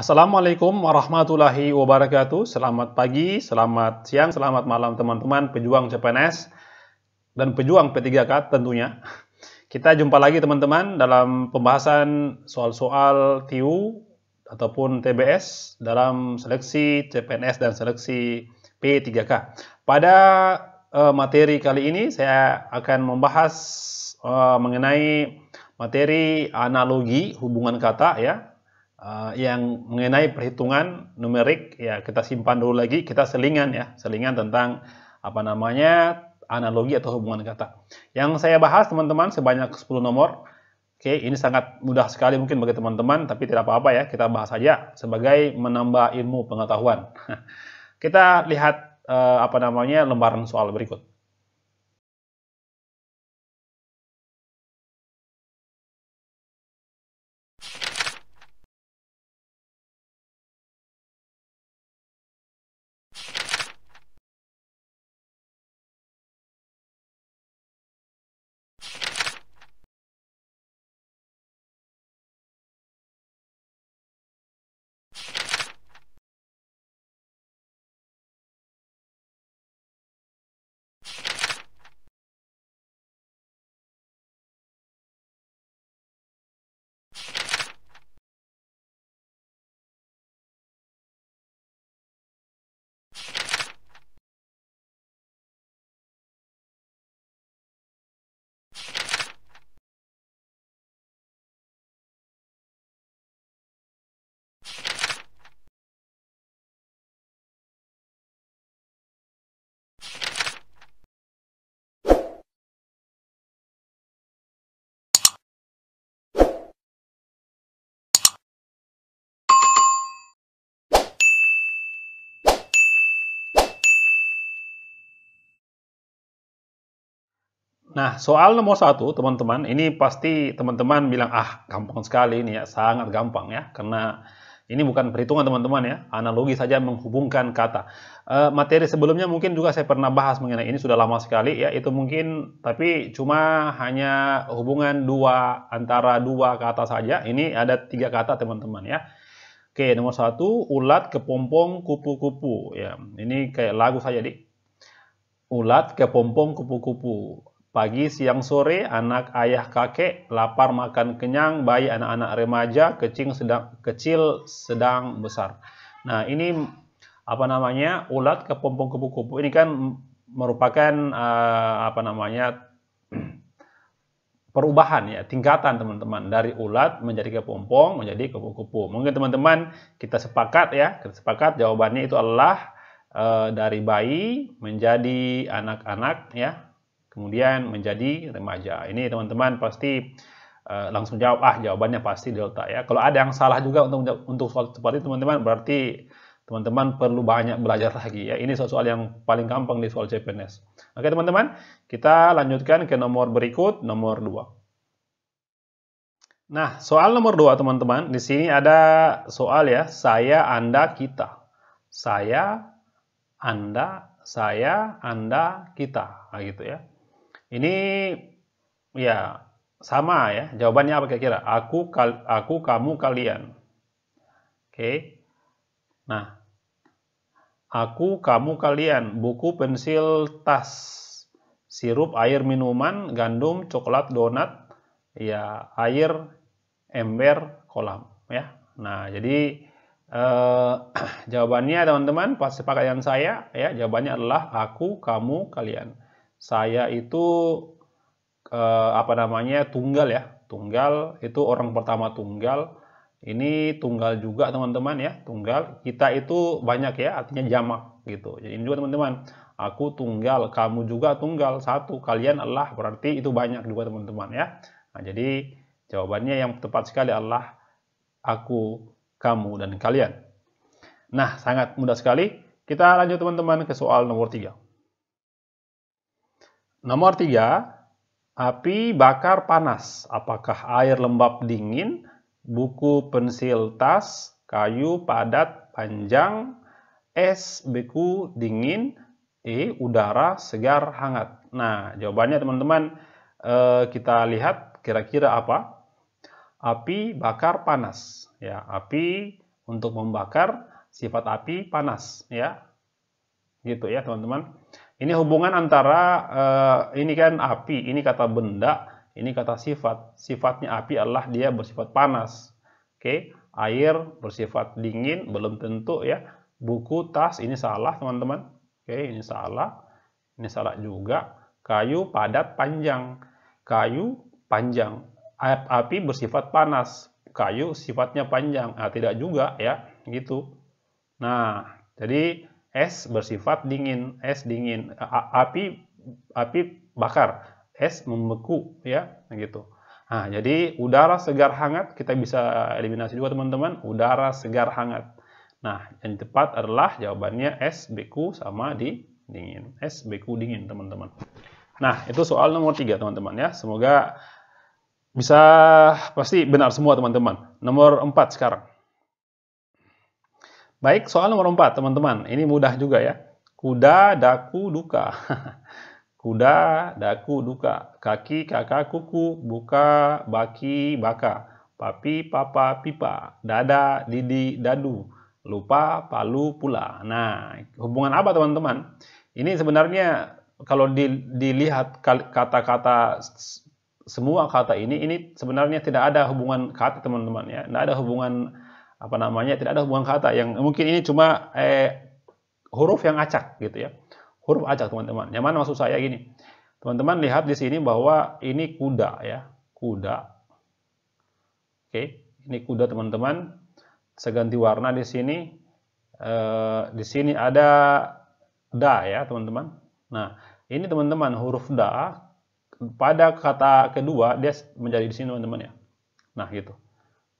Assalamualaikum warahmatullahi wabarakatuh. Selamat pagi, selamat siang, selamat malam teman-teman pejuang CPNS dan pejuang P3K tentunya. Kita jumpa lagi teman-teman dalam pembahasan soal-soal TU ataupun TBS dalam seleksi CPNS dan seleksi P3K. Pada materi kali ini saya akan membahas mengenai materi analogi hubungan kata ya. Yang mengenai perhitungan numerik ya, kita simpan dulu lagi, kita selingan ya, selingan tentang analogi atau hubungan kata. Yang saya bahas teman-teman sebanyak 10 nomor. Oke, ini sangat mudah sekali mungkin bagi teman-teman, tapi tidak apa-apa ya, kita bahas saja sebagai menambah ilmu pengetahuan. Kita lihat lembaran soal berikut. Nah, soal nomor 1, teman-teman, ini pasti teman-teman bilang, gampang sekali ini ya, sangat gampang ya, karena ini bukan perhitungan teman-teman ya, analogi saja menghubungkan kata. Materi sebelumnya mungkin juga saya pernah bahas mengenai ini, sudah lama sekali ya, itu mungkin, tapi cuma hanya hubungan antara dua kata saja, ini ada 3 kata teman-teman ya. Oke, nomor 1, ulat kepompong kupu-kupu ya, ini kayak lagu saja di. Ulat kepompong kupu-kupu. Pagi, siang, sore, anak, ayah, kakek, lapar, makan, kenyang, bayi, anak-anak remaja, kecil, sedang, besar. Nah, ini ulat kepompong kupu-kupu. Ini kan merupakan perubahan ya, tingkatan teman-teman dari ulat menjadi kepompong menjadi kupu-kupu. Mungkin teman-teman kita sepakat jawabannya itu adalah dari bayi menjadi anak-anak ya, kemudian menjadi remaja. Ini teman-teman pasti langsung jawab, jawabannya pasti delta ya. Kalau ada yang salah juga untuk soal seperti itu teman-teman, berarti teman-teman perlu banyak belajar lagi ya. Ini soal yang paling gampang di soal CPNS. Oke teman-teman, kita lanjutkan ke nomor berikut, nomor 2. Nah, soal nomor 2 teman-teman, di sini ada soal ya, saya, Anda, kita. Saya, Anda, kita. Nah, gitu ya. Ini ya sama ya. Jawabannya apa kira-kira? Aku, kamu, kalian. Oke. Nah, aku, kamu, kalian. Buku, pensil, tas. Sirup, air, minuman, gandum, coklat, donat, ya air, ember, kolam ya. Nah, jadi jawabannya teman-teman pasti pakaian saya ya, jawabannya adalah aku, kamu, kalian. Saya itu tunggal ya, tunggal itu orang pertama tunggal, ini tunggal juga teman-teman ya, tunggal. Kita itu banyak ya, artinya jamak gitu. Jadi ini juga teman-teman, aku tunggal, kamu juga tunggal, satu, kalian adalah, berarti itu banyak juga teman-teman ya. Nah, jadi jawabannya yang tepat sekali adalah aku, kamu, dan kalian. Nah, sangat mudah sekali. Kita lanjut teman-teman ke soal nomor 3. Nomor 3, api bakar panas. Apakah air lembab dingin, buku pensil tas, kayu padat panjang, es beku dingin, udara segar hangat. Nah, jawabannya teman-teman kita lihat kira-kira apa? Api bakar panas. Ya, api untuk membakar, sifat api panas, ya. Gitu ya, teman-teman. Ini hubungan antara ini kan api, ini kata benda, ini kata sifat. Sifatnya api adalah dia bersifat panas. Oke, air bersifat dingin, belum tentu ya. Buku, tas, ini salah, teman-teman. Oke, ini salah. Ini salah juga. Kayu, padat, panjang. Kayu, panjang. Api bersifat panas. Kayu sifatnya panjang. Nah, tidak juga ya, gitu. Nah, jadi es bersifat dingin, es dingin. Api bakar, es membeku ya, gitu. Nah, jadi udara segar hangat kita bisa eliminasi juga teman-teman, udara segar hangat. Nah, yang tepat adalah jawabannya es beku sama di dingin. Es beku dingin, teman-teman. Nah, itu soal nomor 3, teman-teman ya. Semoga bisa pasti benar semua, teman-teman. Nomor 4 sekarang. Baik, soal nomor 4, teman-teman. Ini mudah juga ya. Kuda, daku, duka. Kuda, daku, duka. Kaki, kakak, kuku. Buka, baki, baka. Papi, papa, pipa. Dada, didi, dadu. Lupa, palu, pula. Nah, hubungan apa, teman-teman? Ini sebenarnya kalau dilihat kata-kata, semua kata ini sebenarnya tidak ada hubungan kata, teman-teman ya. Tidak ada hubungan apa namanya, tidak ada hubungan kata, yang mungkin ini cuma huruf yang acak gitu ya, huruf acak, teman-teman. Yang mana maksud saya gini, teman-teman lihat di sini bahwa ini kuda ya, kuda. Oke, ini kuda, teman-teman. Seganti warna di sini. Di sini ada da ya, teman-teman. Nah, ini teman-teman huruf da pada kata kedua dia menjadi di sini, teman-teman ya. Nah, gitu.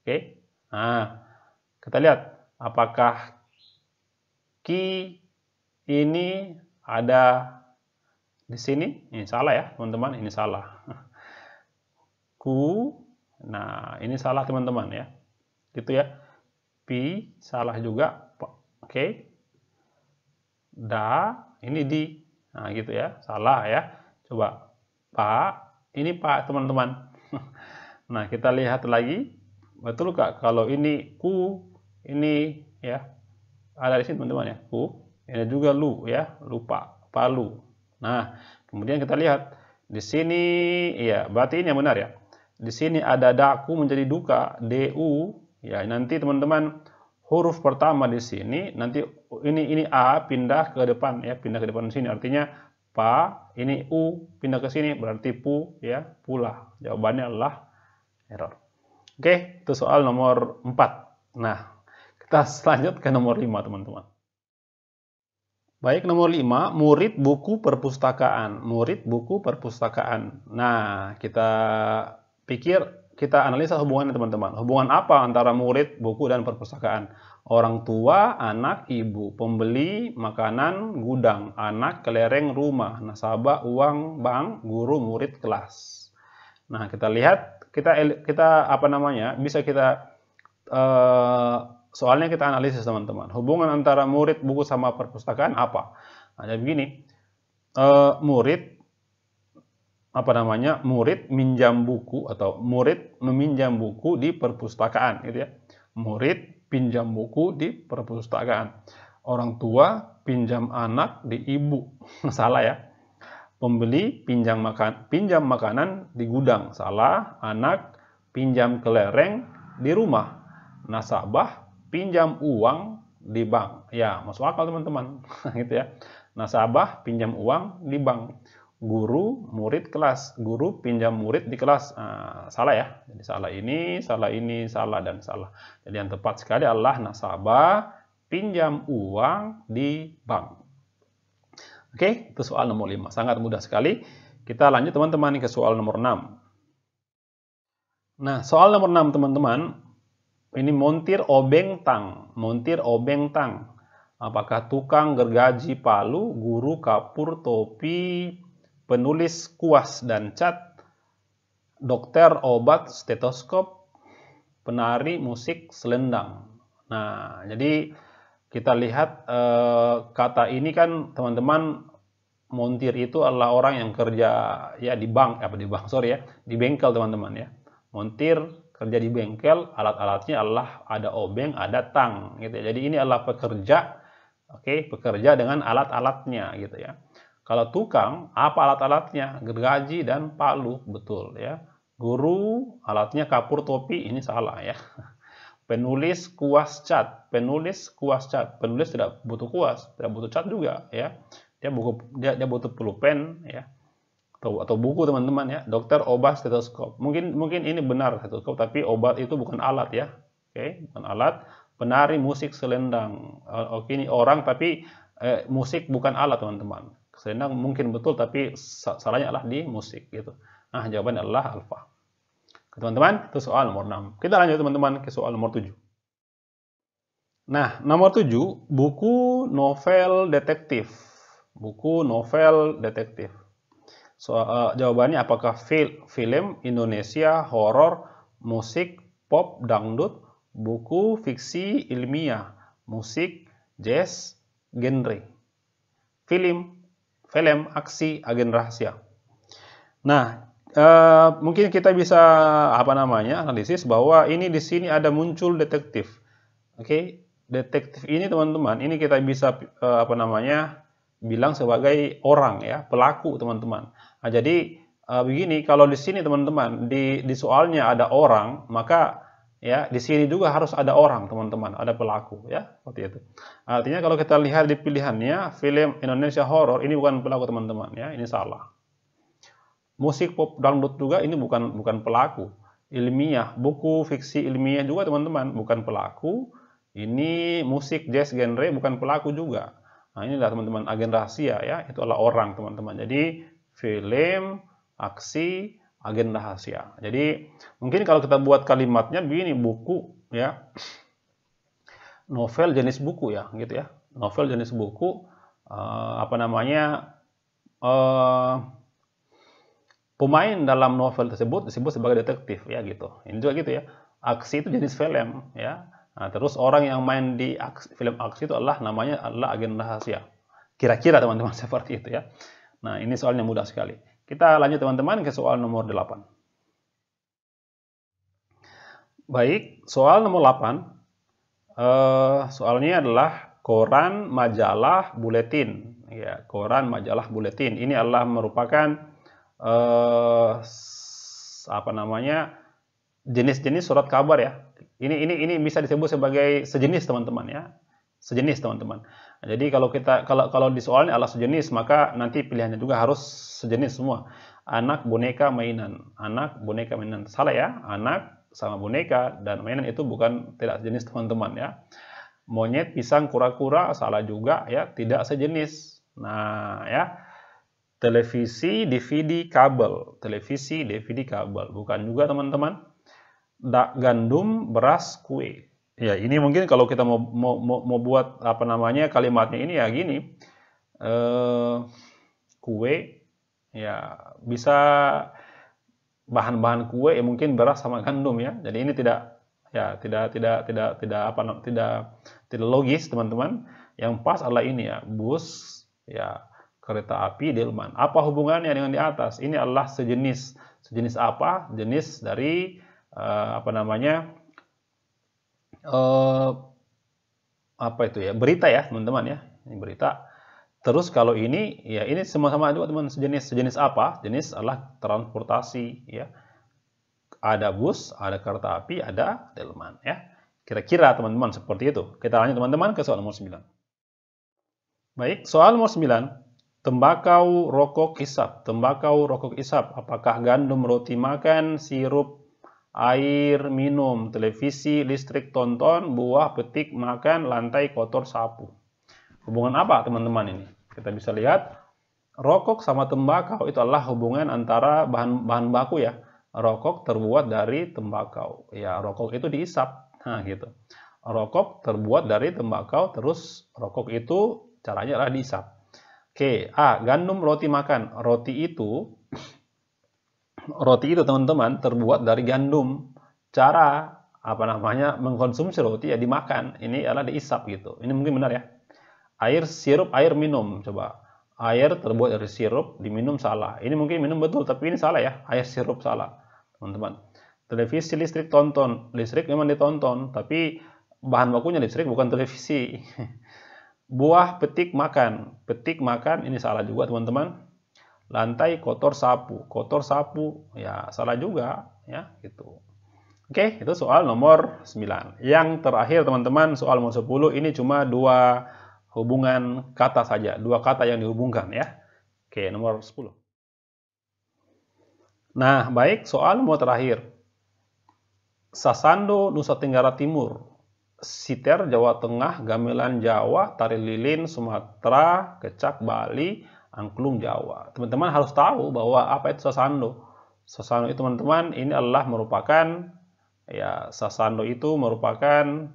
Oke. Nah, kita lihat apakah ki ini ada di sini. Ini salah ya, teman-teman. Ini salah. Ku, nah ini salah, teman-teman ya. Gitu ya. Pi salah juga. Oke. Da, ini di. Nah, gitu ya. Salah ya. Coba pa, ini pa, teman-teman. Nah, kita lihat lagi. Betul Kak, kalau ini ku, ini ya ada di sini, teman-teman ya, ku. Ini juga lu ya, lupa, palu. Nah, kemudian kita lihat di sini, ya berarti ini yang benar ya. Di sini ada daku menjadi duka, du ya. Nanti teman-teman huruf pertama di sini, nanti ini a pindah ke depan ya, pindah ke depan sini, artinya pa. Ini u pindah ke sini, berarti pu ya, pula. Jawabannya adalah error. Oke, itu soal nomor 4. Nah, kita lanjut ke nomor 5, teman-teman. Baik, nomor 5, murid buku perpustakaan. Murid buku perpustakaan. Nah, kita pikir, kita analisa hubungannya, teman-teman. Hubungan apa antara murid, buku, dan perpustakaan? Orang tua, anak, ibu. Pembeli, makanan, gudang. Anak, kelereng, rumah. Nasabah, uang, bank. Guru, murid, kelas. Nah, kita lihat, kita apa namanya, bisa kita soalnya kita analisis, teman-teman. Hubungan antara murid, buku, sama perpustakaan apa? Nah, jadi begini, murid apa namanya, murid minjam buku atau murid meminjam buku di perpustakaan, gitu ya. Murid pinjam buku di perpustakaan. Orang tua pinjam anak di ibu. Salah ya. Pembeli pinjam makanan di gudang. Salah. Anak pinjam kelereng di rumah. Nasabah pinjam uang di bank. Ya, masuk akal, teman-teman. Gitu ya. Nasabah pinjam uang di bank. Guru, murid, kelas. Guru pinjam murid di kelas. Nah, salah ya. Jadi salah ini, salah, dan salah. Jadi yang tepat sekali adalah nasabah pinjam uang di bank. Oke, itu soal nomor 5. Sangat mudah sekali. Kita lanjut, teman-teman, ke soal nomor 6. Nah, soal nomor 6, teman-teman. Ini montir obeng tang. Montir obeng tang. Apakah tukang gergaji palu, guru kapur topi, penulis kuas dan cat, dokter obat stetoskop, penari musik selendang. Nah, jadi kita lihat kata ini kan, teman-teman, montir itu adalah orang yang kerja ya di bank, di bengkel, teman-teman ya. Montir kerja di bengkel, alat-alatnya adalah ada obeng, ada tang, gitu ya. Jadi ini adalah pekerja, oke, pekerja dengan alat-alatnya, gitu ya. Kalau tukang, apa alat-alatnya? Gergaji dan palu, betul ya. Guru, alatnya kapur, topi, ini salah ya. Penulis, kuas cat, penulis, kuas cat, penulis tidak butuh kuas, tidak butuh cat juga ya. Dia butuh pulpen ya. Atau buku teman-teman ya. Dokter, obat, stetoskop. Mungkin ini benar stetoskop, tapi obat itu bukan alat ya. Oke, bukan alat. Penari, musik, selendang. Oke, ini orang tapi musik bukan alat teman-teman. Selendang mungkin betul tapi salahnya adalah di musik gitu. Nah, jawabannya adalah alfa. Teman-teman, itu soal nomor 6. Kita lanjut teman-teman ke soal nomor 7. Nah, nomor 7, buku novel detektif. Buku novel detektif. Jawabannya apakah film Indonesia, horor, musik, pop, dangdut, buku fiksi ilmiah, musik, jazz, genre. Film, aksi, agen rahasia. Nah, mungkin kita bisa analisis bahwa ini di sini ada muncul detektif. Oke, detektif ini teman-teman, ini kita bisa bilang sebagai orang ya, pelaku teman-teman. Nah, jadi begini, kalau di sini teman-teman di soalnya ada orang, maka ya di sini juga harus ada orang teman-teman, ada pelaku ya, seperti itu. Artinya kalau kita lihat di pilihannya, film Indonesia horor ini bukan pelaku teman-teman ya, ini salah. Musik, pop, dangdut juga ini bukan pelaku. Ilmiah, buku fiksi ilmiah juga teman-teman bukan pelaku. Ini musik, jazz, genre bukan pelaku juga. Nah, inilah teman-teman agen rahasia ya, itu adalah orang teman-teman. Jadi film, aksi, agen rahasia. Jadi mungkin kalau kita buat kalimatnya begini, buku ya, novel jenis buku ya, gitu ya. Novel jenis buku, pemain dalam novel tersebut disebut sebagai detektif ya gitu. Ini juga gitu ya. Aksi itu jenis film ya. Nah, terus orang yang main di film aksi itu namanya adalah agen rahasia. Kira-kira teman-teman seperti itu ya. Nah, ini soalnya mudah sekali. Kita lanjut teman-teman ke soal nomor 8. Baik, soal nomor 8. Soalnya adalah koran, majalah, buletin. Ya, koran, majalah, buletin. Ini adalah merupakan jenis-jenis surat kabar ya. Ini bisa disebut sebagai sejenis teman-teman ya. Sejenis teman-teman. Nah, jadi kalau di soalnya adalah sejenis, maka nanti pilihannya juga harus sejenis semua. Anak, boneka, mainan. Anak, boneka, mainan. Salah ya. Anak sama boneka dan mainan itu tidak sejenis teman-teman ya. Monyet, pisang, kura-kura salah juga ya, tidak sejenis. Nah, ya. Televisi, DVD, kabel. Televisi, DVD, kabel. Bukan juga teman-teman. Gandum, beras, kue. Ya, ini mungkin kalau kita mau buat kalimatnya ini ya gini. Kue ya bisa bahan-bahan kue ya mungkin beras sama gandum ya. Jadi ini tidak logis teman-teman. Yang pas adalah ini ya, bus ya, kereta api, delman. Apa hubungannya dengan di atas? Ini adalah sejenis apa? Jenis dari berita ya teman-teman ya. Ini berita. Terus kalau ini ya ini sama-sama juga teman, sejenis apa? Jenis adalah transportasi ya. Ada bus, ada kereta api, ada delman ya. Kira-kira teman-teman seperti itu. Kita lanjut teman-teman ke soal nomor 9. Baik, soal nomor 9. Tembakau, rokok, isap. Tembakau, rokok, isap. Apakah gandum, roti makan, sirup, air minum, televisi, listrik, tonton, buah, petik, makan, lantai, kotor, sapu. Hubungan apa teman-teman ini? Kita bisa lihat rokok sama tembakau itu adalah hubungan antara bahan baku ya. Rokok terbuat dari tembakau. Ya, rokok itu diisap. Nah, gitu. Rokok terbuat dari tembakau, terus rokok itu caranya adalah diisap. Oke, gandum, roti makan. Roti itu teman-teman terbuat dari gandum. Cara mengkonsumsi roti ya dimakan. Ini adalah diisap gitu. Ini mungkin benar ya. Air, sirup, air minum. Coba. Air terbuat dari sirup, diminum salah. Ini mungkin minum betul, tapi ini salah ya. Air sirup salah, teman-teman. Televisi, listrik, tonton. Listrik memang ditonton, tapi bahan bakunya listrik bukan televisi. Buah, petik, makan. Petik, makan, ini salah juga teman-teman. Lantai, kotor, sapu. Kotor, sapu, ya salah juga, ya gitu. Oke, itu soal nomor 9. Yang terakhir teman-teman, soal nomor 10, ini cuma dua hubungan kata saja. Dua kata yang dihubungkan ya. Oke, nomor 10. Nah, baik, soal nomor terakhir. Sasando, Nusa Tenggara Timur. Siter, Jawa Tengah. Gamelan, Jawa. Tari lilin, Sumatera. Kecak, Bali. Angklung, Jawa. Teman-teman harus tahu bahwa apa itu sasando. Sasando itu teman-teman, ini adalah merupakan, ya, sasando itu merupakan,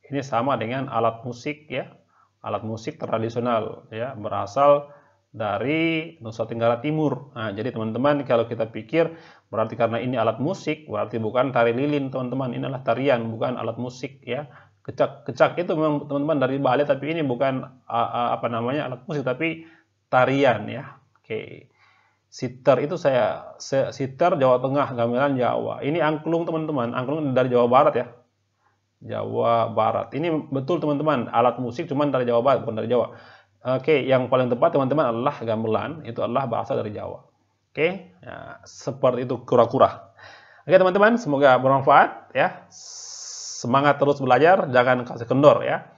ini sama dengan alat musik ya. Alat musik tradisional ya, berasal dari Nusa Tenggara Timur. Nah, jadi teman-teman kalau kita pikir berarti karena ini alat musik, berarti bukan tari lilin teman-teman, ini adalah tarian, bukan alat musik ya. Kecak itu memang teman-teman dari Bali, tapi ini bukan apa namanya alat musik, tapi tarian ya. Oke. Siter itu siter Jawa Tengah, gamelan Jawa. Ini angklung teman-teman, angklung dari Jawa Barat ya. Jawa Barat. Ini betul teman-teman, alat musik cuman dari Jawa Barat, bukan dari Jawa. Oke, yang paling tepat teman-teman adalah gamelan, itu adalah bahasa dari Jawa. Oke, ya, seperti itu kura-kura. Oke teman-teman, semoga bermanfaat ya. Semangat terus belajar, jangan kasih kendor ya.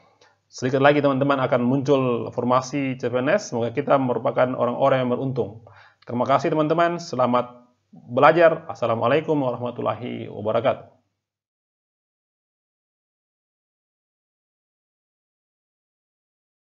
Sedikit lagi teman-teman akan muncul formasi CPNS, semoga kita merupakan orang-orang yang beruntung. Terima kasih teman-teman, selamat belajar. Assalamualaikum warahmatullahi wabarakatuh.